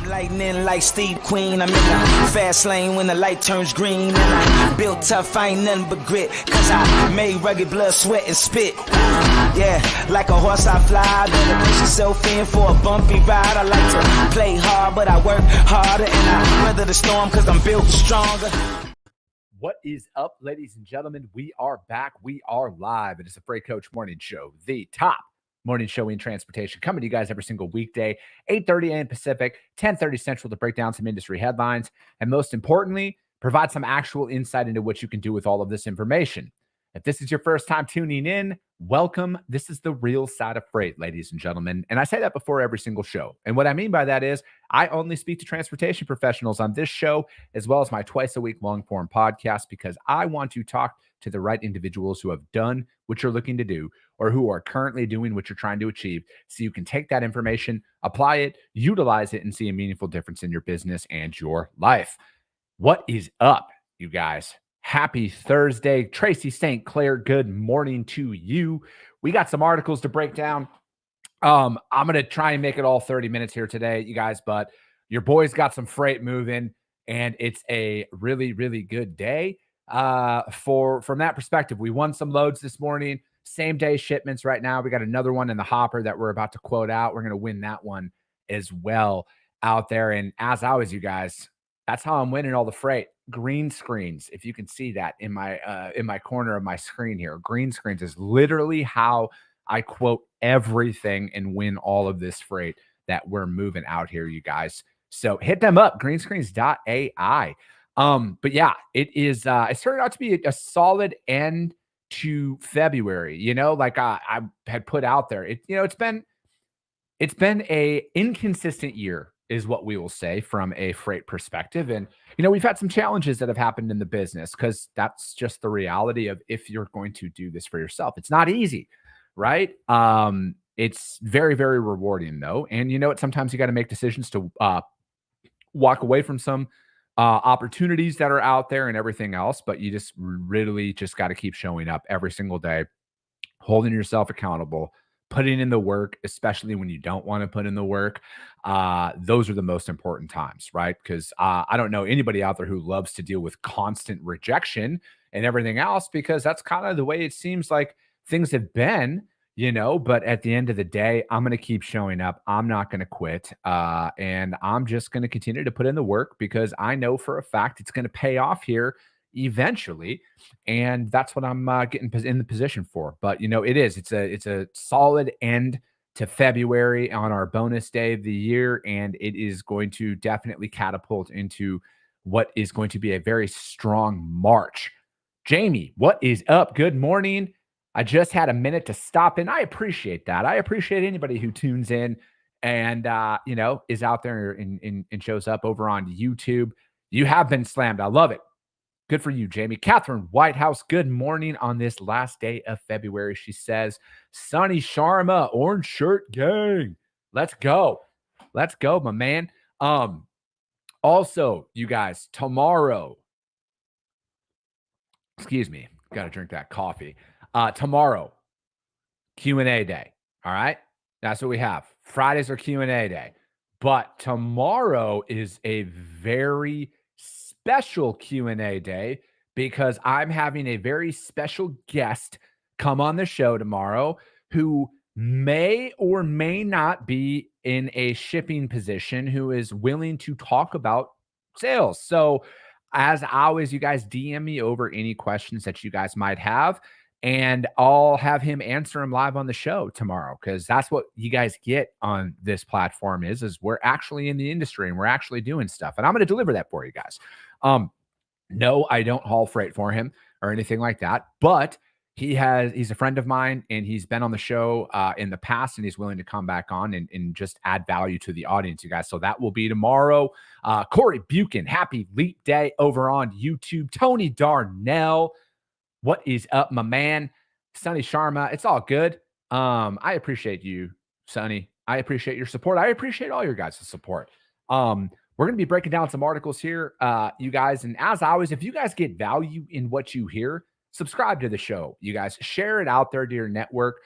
Lightning like Steve Queen. I'm in the fast lane when the light turns green. And I built tough, I ain't nothing but grit. Cause I made rugged blood, sweat, and spit. Yeah, like a horse I fly. Better push yourself in for a bumpy ride. I like to play hard, but I work harder. And I weather the storm cause I'm built stronger. What is up, ladies and gentlemen? We are back. We are live. It is the Freight Coach Morning Show, the top morning show in transportation, coming to you guys every single weekday, 8:30 a.m. Pacific, 10:30 Central, to break down some industry headlines, and most importantly, provide some actual insight into what you can do with all of this information. If this is your first time tuning in, welcome. This is the real side of freight, ladies and gentlemen. And I say that before every single show. And what I mean by that is I only speak to transportation professionals on this show, as well as my twice-a-week long-form podcast, because I want to talk to the right individuals who have done what you're looking to do or who are currently doing what you're trying to achieve, so you can take that information, apply it, utilize it, and see a meaningful difference in your business and your life. What is up, you guys? Happy Thursday. Tracy St. Clair, good morning to you. We got some articles to break down. I'm going to try and make it all 30 minutes here today, you guys, but your boy's got some freight moving, and it's a really, really good day. From that perspective, we won some loads this morning, same day shipments right now. We got another one in the hopper that we're about to quote out. We're going to win that one as well out there. And as always, you guys, that's how I'm winning all the freight. Green screens. If you can see that in my corner of my screen here, green screens is literally how I quote everything and win all of this freight that we're moving out here, you guys. So hit them up, greenscreens.ai. But yeah, it's turned out to be a solid end to February. You know, like I had put out there, it's been a inconsistent year, is what we will say from a freight perspective. And, we've had some challenges that have happened in the business, because that's just the reality of if you're going to do this for yourself. It's not easy, right? It's very, very rewarding though. And sometimes you got to make decisions to walk away from some opportunities that are out there and everything else, but you just really just got to keep showing up every single day, holding yourself accountable, putting in the work, especially when you don't want to put in the work. Those are the most important times, right? Because I don't know anybody out there who loves to deal with constant rejection and everything else, because that's kind of the way it seems like things have been, but at the end of the day, I'm going to keep showing up. I'm not going to quit. And I'm just going to continue to put in the work, because I know for a fact it's going to pay off here eventually. And that's what I'm getting in the position for. But it's a solid end to February on our bonus day of the year. And it is going to definitely catapult into what is going to be a very strong March. Jamie, what is up? Good morning. I just had a minute to stop in. I appreciate that. I appreciate anybody who tunes in and, is out there and shows up over on YouTube. You have been slammed. I love it. Good for you, Jamie. Catherine Whitehouse, good morning on this last day of February. She says, Sonny Sharma, orange shirt gang. Let's go. Let's go, my man. Also, you guys, tomorrow, excuse me, got to drink that coffee. Tomorrow, Q&A day. All right. That's what we have. Fridays are Q&A day, but tomorrow is a very special Q&A day, because I'm having a very special guest come on the show tomorrow who may or may not be in a shipping position, who is willing to talk about sales. So as always, you guys DM me over any questions that you guys might have, and I'll have him answer them live on the show tomorrow, because that's what you guys get on this platform is we're actually in the industry and we're actually doing stuff. And I'm going to deliver that for you guys. No, I don't haul freight for him or anything like that, but he's a friend of mine, and he's been on the show in the past, and he's willing to come back on and just add value to the audience, you guys. So that will be tomorrow. Corey Buchan, happy Leap Day over on YouTube. Tony Darnell, what is up, my man? Sonny Sharma, it's all good. I appreciate you, Sonny. I appreciate your support. I appreciate all your guys' support. We're going to be breaking down some articles here, you guys. And as always, if you guys get value in what you hear, subscribe to the show. You guys share it out there to your network.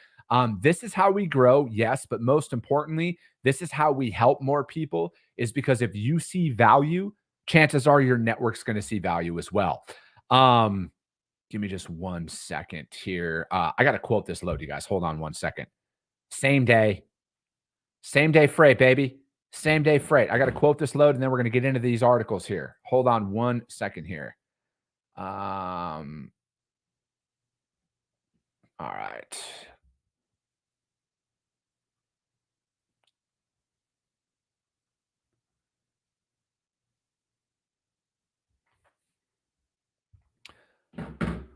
This is how we grow, yes, but most importantly, This is how we help more people, is because if you see value, chances are your network's going to see value as well. Give me just 1 second here. I got to quote this load, you guys. Hold on 1 second. Same day freight, baby. Same day freight. I got to quote this load, and then we're going to get into these articles here. Hold on 1 second here. All right.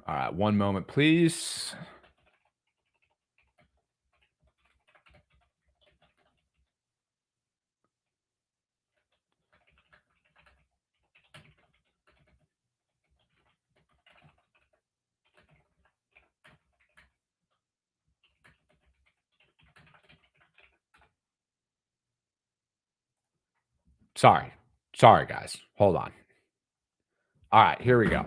All right. One moment, please. Sorry, guys. Hold on. All right, here we go.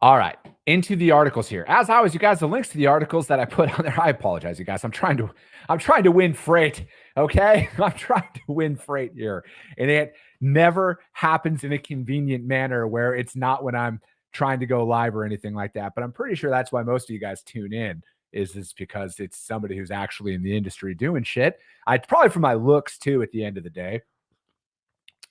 All right, into the articles here. As always, you guys, the links to the articles that I put on there. I apologize, you guys. I'm trying to win freight. Okay, I'm trying to win freight here, and it never happens in a convenient manner where it's not when I'm trying to go live or anything like that. But I'm pretty sure that's why most of you guys tune in. Is because it's somebody who's actually in the industry doing shit. I probably for my looks too. At the end of the day,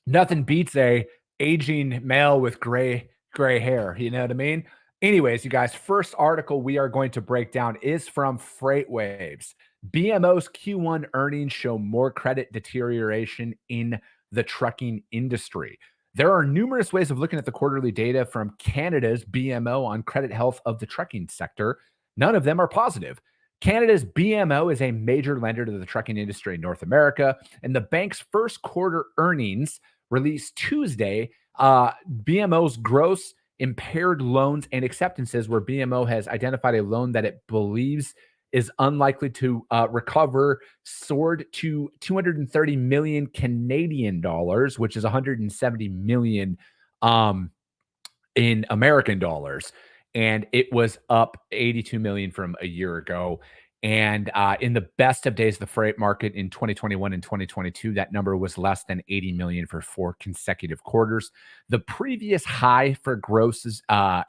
nothing beats a aging male with gray hair. You know what I mean? Anyways, you guys, first article we are going to break down is from FreightWaves. BMO's Q1 earnings show more credit deterioration in the trucking industry. There are numerous ways of looking at the quarterly data from Canada's BMO on credit health of the trucking sector. None of them are positive. Canada's BMO is a major lender to the trucking industry in North America, and the bank's first quarter earnings released Tuesday, BMO's gross impaired loans and acceptances, where BMO has identified a loan that it believes is unlikely to recover, soared to 230 million Canadian dollars, which is 170 million in American dollars. And it was up 82 million from a year ago. And in the best of days of the freight market in 2021 and 2022, that number was less than 80 million for 4 consecutive quarters. The previous high for gross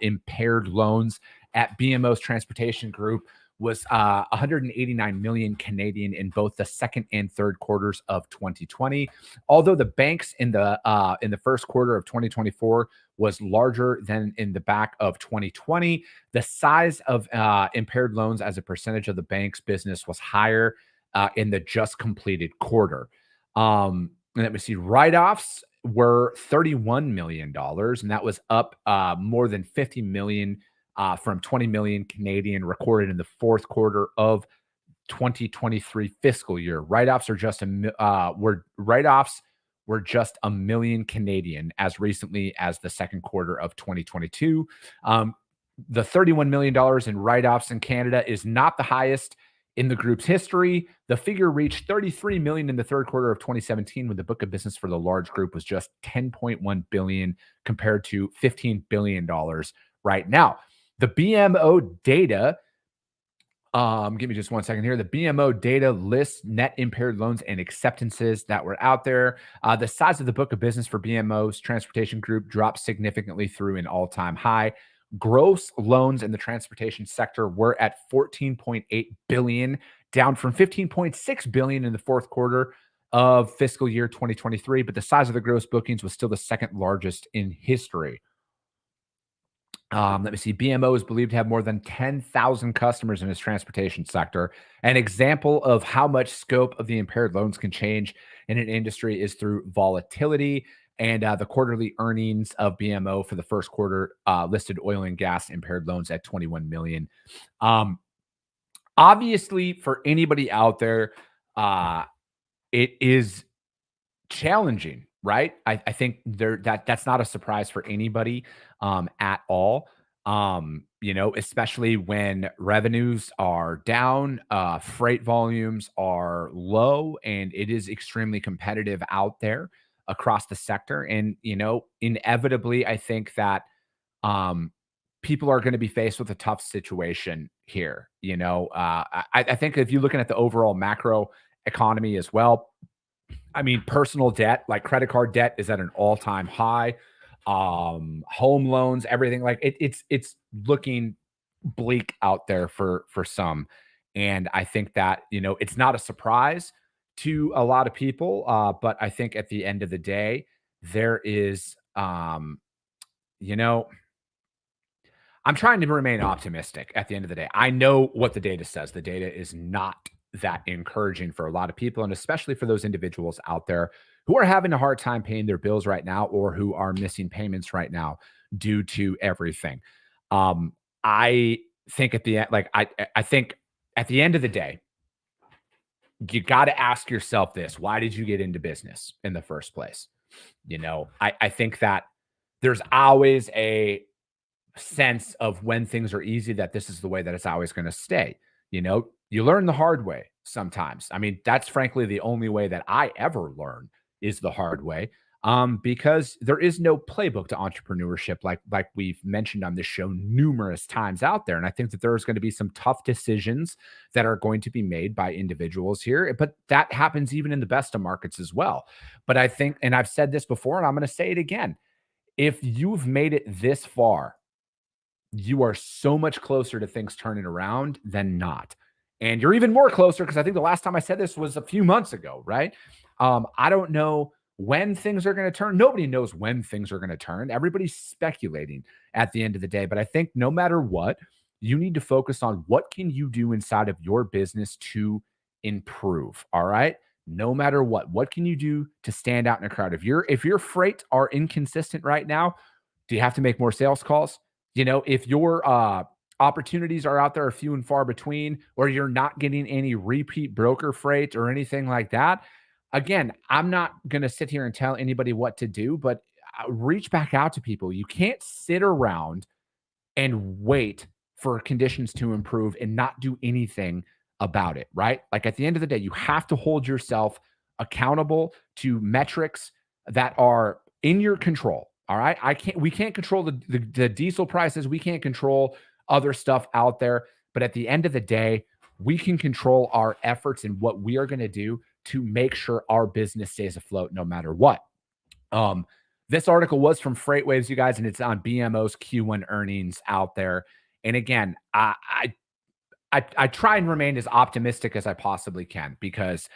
impaired loans at BMO's transportation group was 189 million Canadian in both the second and third quarters of 2020. Although the banks in the first quarter of 2024 was larger than in the back of 2020, the size of impaired loans as a percentage of the bank's business was higher in the just completed quarter. And let me see, write-offs were $31 million, and that was up more than 50 million from 20 million Canadian recorded in the fourth quarter of 2023 fiscal year. Write-offs were just a million Canadian as recently as the second quarter of 2022. The $31 million in write-offs in Canada is not the highest in the group's history. The figure reached 33 million in the third quarter of 2017, when the book of business for the large group was just 10.1 billion compared to $15 billion right now. The BMO data, give me just 1 second here. The BMO data lists net impaired loans and acceptances that were out there. The size of the book of business for BMO's transportation group dropped significantly through an all-time high. Gross loans in the transportation sector were at 14.8 billion, down from 15.6 billion in the fourth quarter of fiscal year 2023, but the size of the gross bookings was still the second largest in history. Let me see. BMO is believed to have more than 10,000 customers in its transportation sector. An example of how much scope of the impaired loans can change in an industry is through volatility. And the quarterly earnings of BMO for the first quarter listed oil and gas impaired loans at 21 million. Obviously, for anybody out there, it is challenging, right? I think that's not a surprise for anybody at all. Especially when revenues are down, freight volumes are low, and it is extremely competitive out there across the sector. And, inevitably, I think that people are going to be faced with a tough situation here. I think if you're looking at the overall macro economy as well, I mean, personal debt, like credit card debt, is at an all-time high. Home loans, everything, like it's looking bleak out there for some. And I think that, it's not a surprise to a lot of people. But I think at the end of the day, there is, you know, I'm trying to remain optimistic at the end of the day. I know what the data says. The data is not that encouraging for a lot of people, and especially for those individuals out there who are having a hard time paying their bills right now or who are missing payments right now due to everything. I think at the end, like I think at the end of the day, you got to ask yourself this: why did you get into business in the first place? I think that there's always a sense of when things are easy that this is the way that it's always going to stay. You learn the hard way sometimes. I mean, that's frankly the only way that I ever learn is the hard way. Because there is no playbook to entrepreneurship, like we've mentioned on this show numerous times out there. And I think that there's going to be some tough decisions that are going to be made by individuals here, but that happens even in the best of markets as well. But I think, and I've said this before, and I'm going to say it again, if you've made it this far, you are so much closer to things turning around than not. And you're even more closer because I think the last time I said this was a few months ago, right? I don't know when things are going to turn. Nobody knows when things are going to turn. Everybody's speculating at the end of the day. But I think no matter what, you need to focus on what can you do inside of your business to improve. All right. No matter what can you do to stand out in a crowd? If your freight are inconsistent right now, do you have to make more sales calls? If your opportunities are out there are few and far between, or you're not getting any repeat broker freight or anything like that, again, I'm not going to sit here and tell anybody what to do, but reach back out to people. You can't sit around and wait for conditions to improve and not do anything about it, right? Like at the end of the day, you have to hold yourself accountable to metrics that are in your control. All right. We can't control the diesel prices. We can't control other stuff out there. But at the end of the day, we can control our efforts and what we are going to do to make sure our business stays afloat no matter what. This article was from FreightWaves, you guys, and it's on BMO's Q1 earnings out there. And again, I try and remain as optimistic as I possibly can because,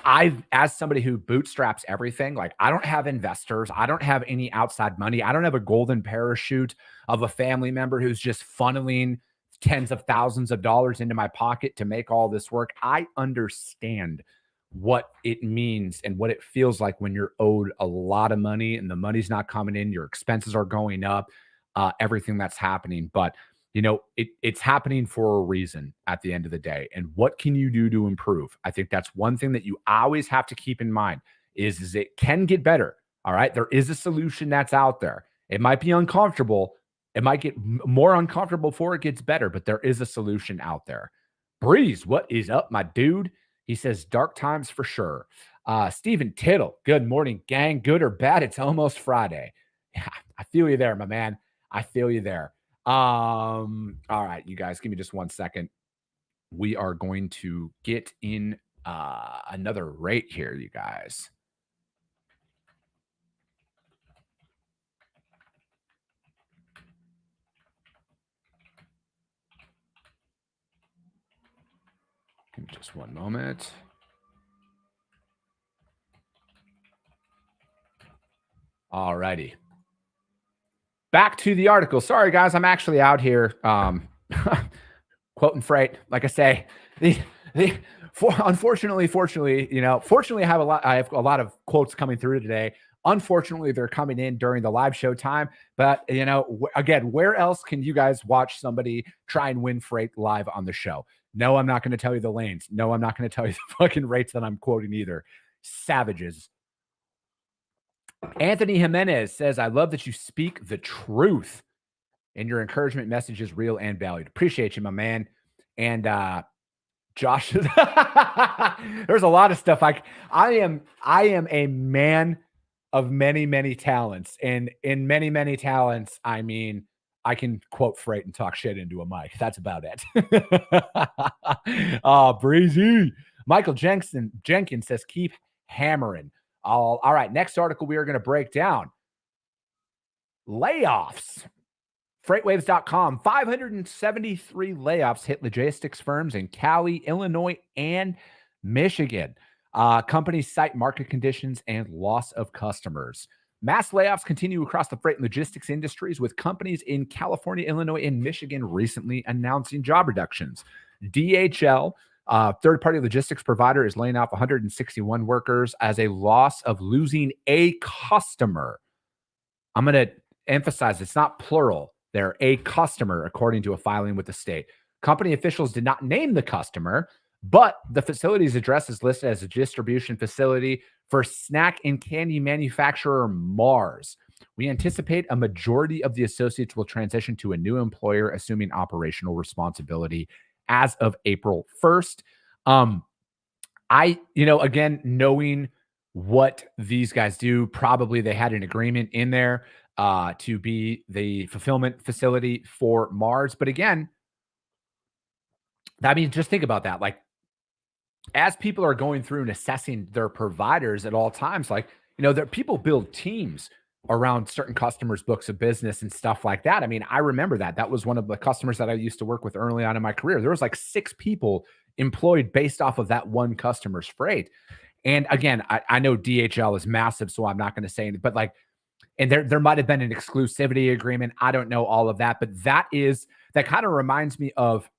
as somebody who bootstraps everything, like I don't have investors, I don't have any outside money, I don't have a golden parachute of a family member who's just funneling tens of thousands of dollars into my pocket to make all this work. I understand what it means and what it feels like when you're owed a lot of money and the money's not coming in, your expenses are going up, everything that's happening. But it's happening for a reason at the end of the day. And what can you do to improve? I think that's one thing that you always have to keep in mind is it can get better. All right. There is a solution that's out there. It might be uncomfortable. It might get more uncomfortable before it gets better, but there is a solution out there. Breeze, what is up, my dude? He says, dark times for sure. Stephen Tittle, good morning, gang. Good or bad, it's almost Friday. Yeah, I feel you there, my man. I feel you there. All right, you guys, give me just 1 second. We are going to get in another rate here, you guys. Give me just one moment. All righty. Back to the article. Sorry, guys. I'm actually out here quoting freight. Like I say, fortunately, fortunately, I have a lot of quotes coming through today. Unfortunately, they're coming in during the live show time. But, again, where else can you guys watch somebody try and win freight live on the show? No, I'm not going to tell you the lanes. No, I'm not going to tell you the fucking rates that I'm quoting either. Savages. Anthony Jimenez says, I love that you speak the truth and your encouragement message is real and valued. Appreciate you, my man. And Josh, there's a lot of stuff. I am a man of many, many talents. And in many, many talents, I mean, I can quote freight and talk shit into a mic. That's about it. Breezy. Michael Jenkins says, keep hammering. All right. Next article we are going to break down layoffs. Freightwaves.com, 573 layoffs hit logistics firms in Cali, Illinois, and Michigan. Companies cite market conditions and loss of customers. Mass layoffs continue across the freight and logistics industries, with companies in California, Illinois, and Michigan recently announcing job reductions. DHL, third-party logistics provider, is laying off 161 workers as a loss of losing a customer. I'm going to emphasize it's not plural. They're a customer, according to a filing with the state. Company officials did not name the customer, but the facility's address is listed as a distribution facility for snack and candy manufacturer Mars. We anticipate a majority of the associates will transition to a new employer, assuming operational responsibility as of April 1st. Again, knowing what these guys do, probably they had an agreement in there to be the fulfillment facility for Mars. But again, I mean, just think about that. Like, as people are going through and assessing their providers at all times, like, people build teams around certain customers' books of business and stuff like that. I mean, I remember that. That was one of the customers that I used to work with early on in my career. There was like 6 people employed based off of that one customer's freight. And again, I know DHL is massive, so I'm not going to say anything, but like, and there might have been an exclusivity agreement. I don't know all of that, but that kind of reminds me of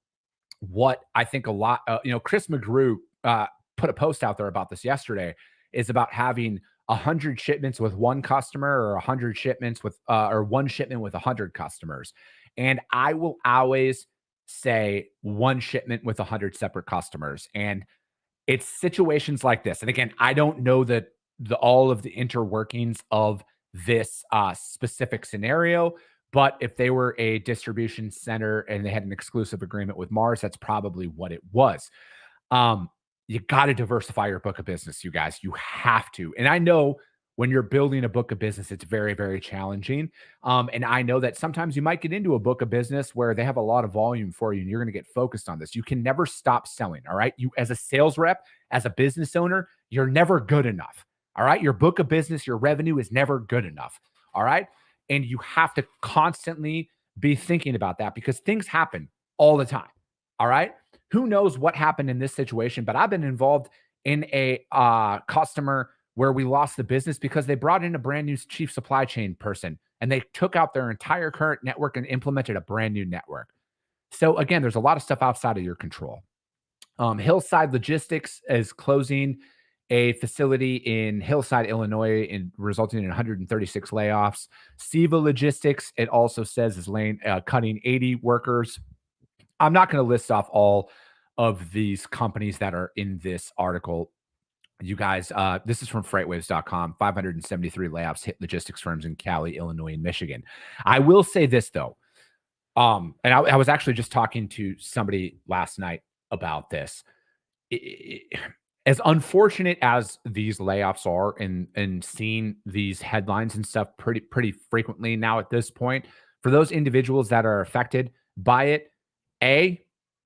what I think a lot, Chris McGrew put a post out there about this yesterday, is about having 100 shipments with one customer, or 100 shipments with, or one shipment with 100 customers. And I will always say one shipment with 100 separate customers. And it's situations like this. And again, I don't know all of the interworkings of this specific scenario, but if they were a distribution center and they had an exclusive agreement with Mars, that's probably what it was. You got to diversify your book of business, you guys. You have to. And I know when you're building a book of business, it's very, very challenging. And I know that sometimes you might get into a book of business where they have a lot of volume for you and you're going to get focused on this. You can never stop selling. All right. You, as a sales rep, as a business owner, you're never good enough. All right. Your book of business, your revenue is never good enough. All right. And you have to constantly be thinking about that, because things happen all the time. All right. Who knows what happened in this situation, but I've been involved in a customer where we lost the business because they brought in a brand new chief supply chain person and they took out their entire current network and implemented a brand new network. So again, there's a lot of stuff outside of your control. Hillside Logistics is closing a facility in Hillside, Illinois, and resulting in 136 layoffs. Siva Logistics, it also says, is cutting 80 workers. I'm not going to list off all of these companies that are in this article. You guys, this is from freightwaves.com. 573 layoffs hit logistics firms in Cali, Illinois, and Michigan. I will say this, though. And I was actually just talking to somebody last night about this. As unfortunate as these layoffs are, and seeing these headlines and stuff pretty frequently now at this point, for those individuals that are affected by it, A,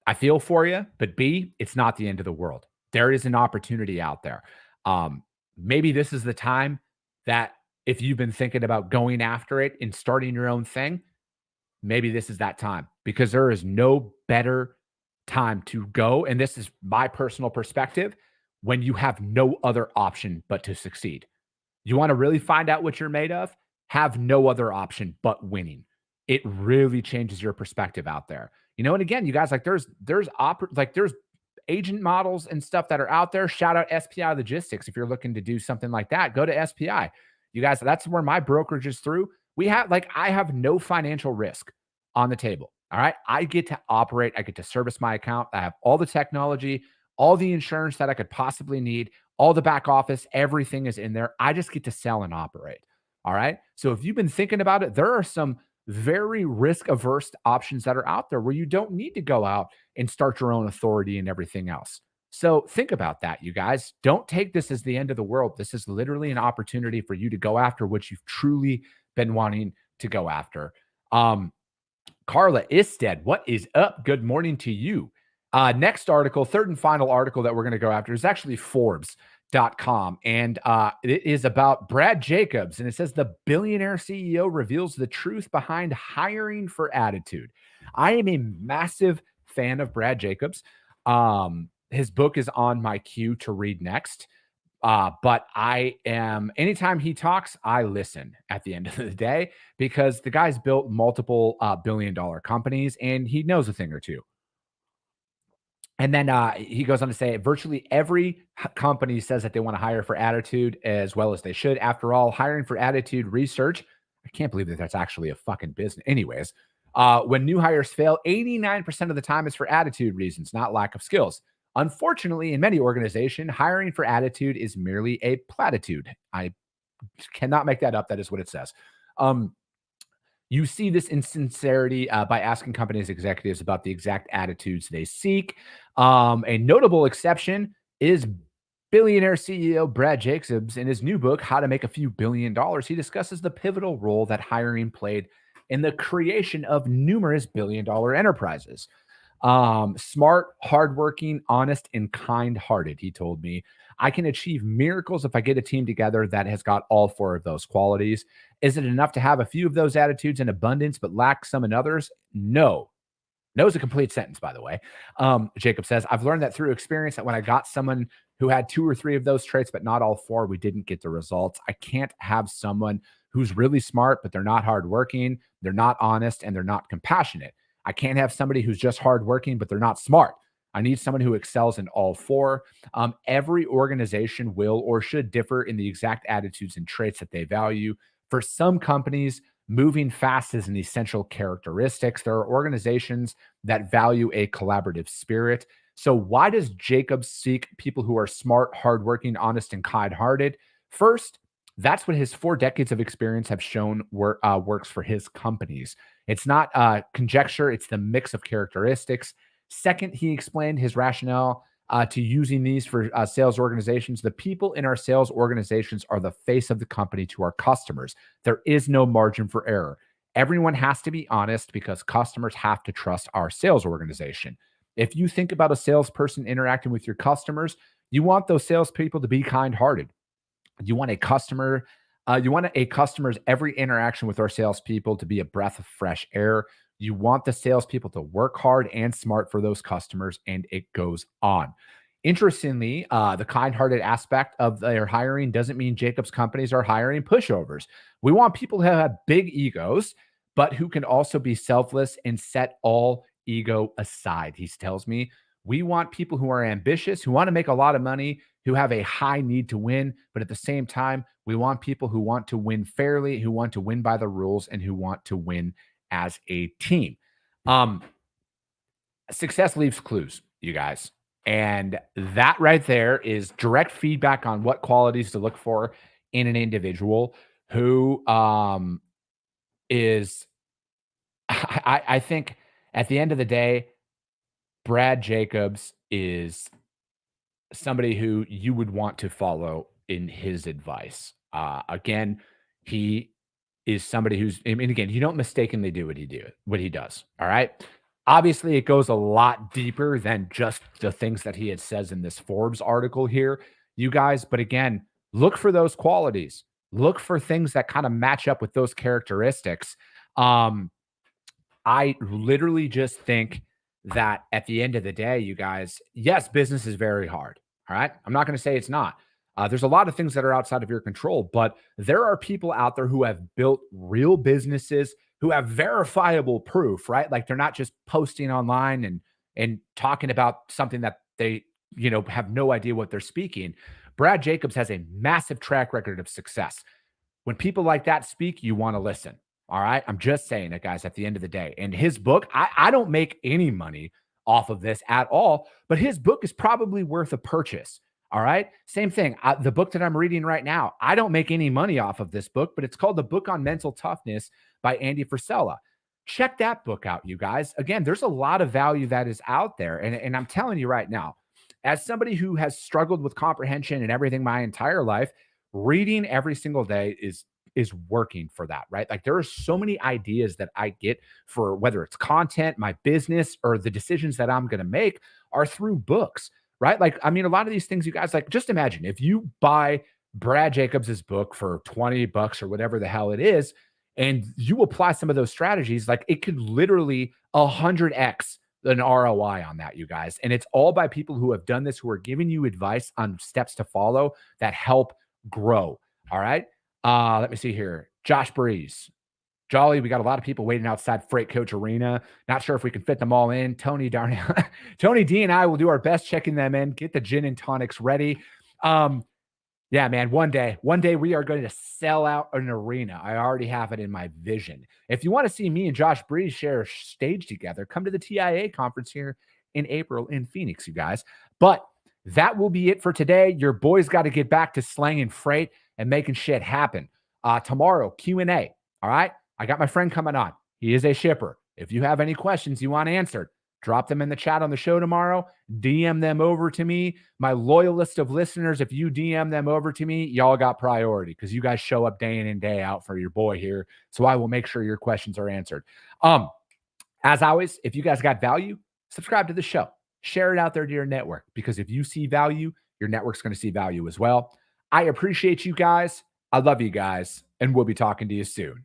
I feel for you, but B, it's not the end of the world. There is an opportunity out there. Maybe this is the time that, if you've been thinking about going after it and starting your own thing, maybe this is that time, because there is no better time to go. And this is my personal perspective, when you have no other option but to succeed. You want to really find out what you're made of? Have no other option but winning. It really changes your perspective out there. And again, you guys, like, there's agent models and stuff that are out there. Shout out SPI Logistics. If you're looking to do something like that, go to SPI. You guys, that's where my brokerage is through. I have no financial risk on the table. All right. I get to operate. I get to service my account. I have all the technology, all the insurance that I could possibly need, all the back office, everything is in there. I just get to sell and operate. All right. So if you've been thinking about it, there are some very risk-averse options that are out there where you don't need to go out and start your own authority and everything else. So think about that, you guys. Don't take this as the end of the world. This is literally an opportunity for you to go after what you've truly been wanting to go after. Carla Isted, what is up? Good morning to you. Next article, third and final article that we're going to go after, is actually Forbes.com. and it is about Brad Jacobs, and it says the billionaire CEO reveals the truth behind hiring for attitude. I am a massive fan of Brad Jacobs. His book is on my queue to read next. But anytime he talks, I listen at the end of the day because the guy's built multiple billion-dollar companies and he knows a thing or two. And then he goes on to say virtually every company says that they want to hire for attitude as well as they should. After all, hiring for attitude research, I can't believe that that's actually a fucking business. Anyways, when new hires fail, 89% of the time is for attitude reasons, not lack of skills. Unfortunately, in many organizations, hiring for attitude is merely a platitude. I cannot make that up. That is what it says. You see this insincerity by asking companies executives about the exact attitudes they seek. A notable exception is billionaire CEO Brad Jacobs. In his new book, How to Make a Few Billion Dollars, he discusses the pivotal role that hiring played in the creation of numerous billion-dollar enterprises. Smart, hardworking, honest, and kind-hearted, he told me. I can achieve miracles if I get a team together that has got all four of those qualities. Is it enough to have a few of those attitudes in abundance but lack some in others? No. No is a complete sentence, by the way. Jacob says, I've learned that through experience that when I got someone who had two or three of those traits, but not all four, we didn't get the results. I can't have someone who's really smart, but they're not hardworking, they're not honest, and they're not compassionate. I can't have somebody who's just hardworking, but they're not smart. I need someone who excels in all four. Every organization will or should differ in the exact attitudes and traits that they value. For some companies, moving fast is an essential characteristics. There are organizations that value a collaborative spirit. So why does Jacob seek people who are smart, hardworking, honest, and kind-hearted? First, that's what his 4 decades of experience have shown works for his companies. It's not conjecture, it's the mix of characteristics. Second, he explained his rationale to using these for sales organizations. The people in our sales organizations are the face of the company to our customers. There is no margin for error. Everyone has to be honest because customers have to trust our sales organization. If you think about a salesperson interacting with your customers, you want those salespeople to be kind-hearted. You want a customer's every interaction with our salespeople to be a breath of fresh air. You want the salespeople to work hard and smart for those customers, and it goes on. Interestingly, the kind-hearted aspect of their hiring doesn't mean Jacob's companies are hiring pushovers. We want people who have big egos, but who can also be selfless and set all ego aside. He tells me we want people who are ambitious, who want to make a lot of money, who have a high need to win, but at the same time, we want people who want to win fairly, who want to win by the rules, and who want to win as a team. Success leaves clues, you guys. And that right there is direct feedback on what qualities to look for in an individual who is, I think at the end of the day, Brad Jacobs is somebody who you would want to follow in his advice. Again, he is somebody who's, I mean, again, you don't mistakenly do what he does. All right. Obviously, it goes a lot deeper than just the things that he had says in this Forbes article here, you guys. But again, look for those qualities. Look for things that kind of match up with those characteristics. I literally just think that at the end of the day, you guys, yes, business is very hard. All right. I'm not going to say it's not. There's a lot of things that are outside of your control, but there are people out there who have built real businesses, who have verifiable proof, right? Like they're not just posting online and talking about something that they, have no idea what they're speaking. Brad Jacobs has a massive track record of success. When people like that speak, you want to listen. All right. I'm just saying it, guys, at the end of the day. And his book, I don't make any money off of this at all, but his book is probably worth a purchase. All right. Same thing. The book that I'm reading right now, I don't make any money off of this book, but it's called The Book on Mental Toughness by Andy Frisella. Check that book out, you guys. Again, there's a lot of value that is out there. And I'm telling you right now, as somebody who has struggled with comprehension and everything my entire life, reading every single day is working for that, right? Like there are so many ideas that I get for whether it's content, my business, or the decisions that I'm going to make are through books. right? Like, I mean, a lot of these things, you guys, like, just imagine if you buy Brad Jacobs's book for $20 or whatever the hell it is, and you apply some of those strategies, like it could literally 100x an ROI on that, you guys. And it's all by people who have done this, who are giving you advice on steps to follow that help grow. All right. Let me see here. Josh Breeze. Jolly, we got a lot of people waiting outside Freight Coach Arena. Not sure if we can fit them all in. Tony Darnell, Tony D and I will do our best checking them in, get the gin and tonics ready. Yeah, man, one day we are going to sell out an arena. I already have it in my vision. If you want to see me and Josh Breeze share a stage together, come to the TIA conference here in April in Phoenix, you guys. But that will be it for today. Your boys got to get back to slanging freight and making shit happen. Tomorrow, Q&A, all right? I got my friend coming on. He is a shipper. If you have any questions you want answered, drop them in the chat on the show tomorrow. DM them over to me. My loyal list of listeners, if you DM them over to me, y'all got priority because you guys show up day in and day out for your boy here. So I will make sure your questions are answered. As always, if you guys got value, subscribe to the show. Share it out there to your network because if you see value, your network's going to see value as well. I appreciate you guys. I love you guys, and we'll be talking to you soon.